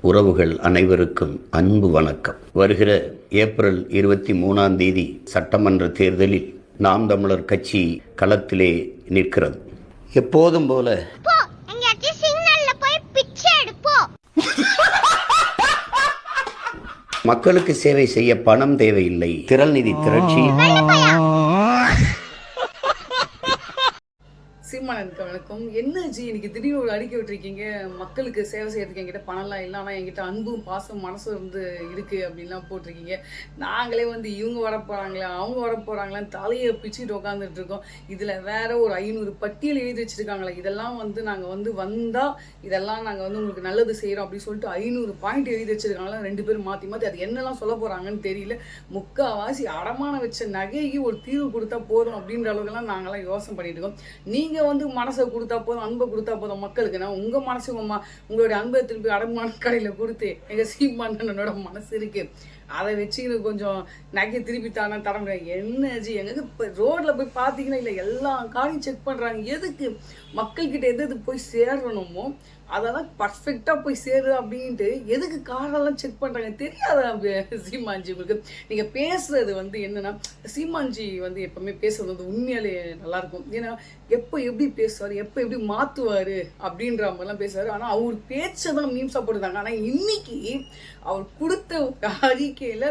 உறவுகள் அனைவருக்கும் அன்பு வணக்கம். வருகிற ஏப்ரல் 23 சட்டமன்ற தேர்தலில் நாம் தமிழர் கட்சி களத்திலே நிற்கிறது. எப்போதும் போல மக்களுக்கு சேவை செய்ய பணம் தேவையில்லை, திரள் நிதி திரட்சி. சீமானனுக்கு வணக்கம். என்ன ஜி இன்னைக்கு திடீர்னு ஒரு அறிக்கை விட்டுருக்கீங்க, மக்களுக்கு சேவை செய்யறதுக்கு என்கிட்ட பணம்லாம் இல்லை, ஆனால் என்கிட்ட அன்பும் பாசம் மனசும் இருக்கு அப்படின்லாம் போட்டிருக்கீங்க. நாங்களே இவங்க வரப்போறாங்களா அவங்க வரப்போறாங்களான்னு தலையை பிச்சுட்டு உட்காந்துட்டு இருக்கோம். இதில் வேற ஒரு 500 பட்டியல் எழுதி வச்சிருக்காங்களா, இதெல்லாம் நாங்கள் வந்தால் இதெல்லாம் நாங்கள் உங்களுக்கு நல்லது செய்கிறோம் அப்படின்னு சொல்லிட்டு 500 பாயிண்ட் எழுதி வச்சிருக்காங்களா. 2 பேரும் மாற்றி மாற்றி அது என்னெல்லாம் சொல்ல போகிறாங்கன்னு தெரியல. முக்கால்வாசி அடமானம் வச்ச நகைக்கு ஒரு தீர்வு கொடுத்தா போதும் அப்படின்ற அளவுக்குலாம் நாங்களாம் யோசனை பண்ணிட்டு இருக்கோம். நீங்கள் மனசை கொடுத்தா போதும், அன்பை கொடுத்தா போதும் மக்களுக்குன்னா உங்கள் மனசு உங்களுடைய அன்பை திருப்பி அடமான கடையில் கொடுத்து எங்கள் சீமானனோட மனசு இருக்கு, அதை வச்சு கொஞ்சம் நகை திருப்பி தானே தர முடியாது. என்ன ஜி எங்களுக்கு இப்போ ரோட்டில் போய் பார்த்தீங்கன்னா இல்லை எல்லா காரையும் செக் பண்ணுறாங்க. எதுக்கு மக்கள்கிட்ட எது போய் சேரணுமோ அதெல்லாம் பர்ஃபெக்டாக போய் சேரு அப்படின்ட்டு எதுக்கு காரெல்லாம் செக் பண்ணுறாங்க தெரியாத சீமான்ஜி உங்களுக்கு. நீங்கள் பேசுறது என்னன்னா, சீமான்ஜி எப்பவுமே பேசுறது உண்மையாலே நல்லாயிருக்கும். ஏன்னா எப்படி பேசுவார், எப்படி மாற்றுவார் அப்படின்ற மாதிரிலாம் பேசுவார். ஆனால் அவர் பேச்சை தான் மீம்ஸாக போட்டுருந்தாங்க. ஆனால் இன்னைக்கு அவர் கொடுத்த அறிக்கையில்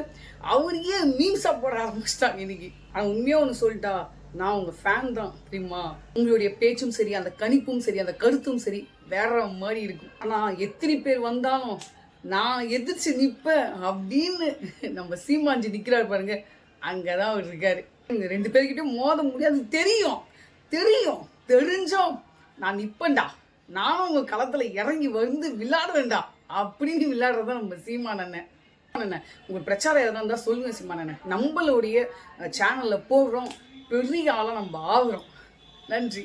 அவரையே மீம்ஸாக போட ஆரம்பிச்சிட்டாங்க இன்னைக்கு. ஆனால் உண்மையாக ஒன்று சொல்லிட்டா, நான் உங்கள் ஃபேன் தான் தெரியுமா. உங்களுடைய பேச்சும் சரி, அந்த கணிப்பும் சரி, அந்த கருத்தும் சரி வேற மாதிரி இருக்கும். ஆனால் எத்தனை பேர் வந்தாலும் நான் எதிர்த்து நிற்பேன் அப்படின்னு நம்ம சீமான்ஜி நிற்கிறார் பாருங்க, அங்கே தான் அவர் இருக்காரு. 2 பேர்கிட்டையும் மோத முடியாது தெரிஞ்சோம் நான் நிற்பேன்டா, நானும் உங்கள் களத்தில் இறங்கி விளையாடுவேன்டா அப்படின்னு விளையாடுறதான் நம்ம சீமானண்ணன். உங்களுக்கு பிரச்சாரம் எதாவது இருந்தால் சொல்லுங்க சீமானண்ணன், நம்மளுடைய சேனலில் போடுறோம், பெரிய ஆளாக நம்ம ஆகுறோம். நன்றி.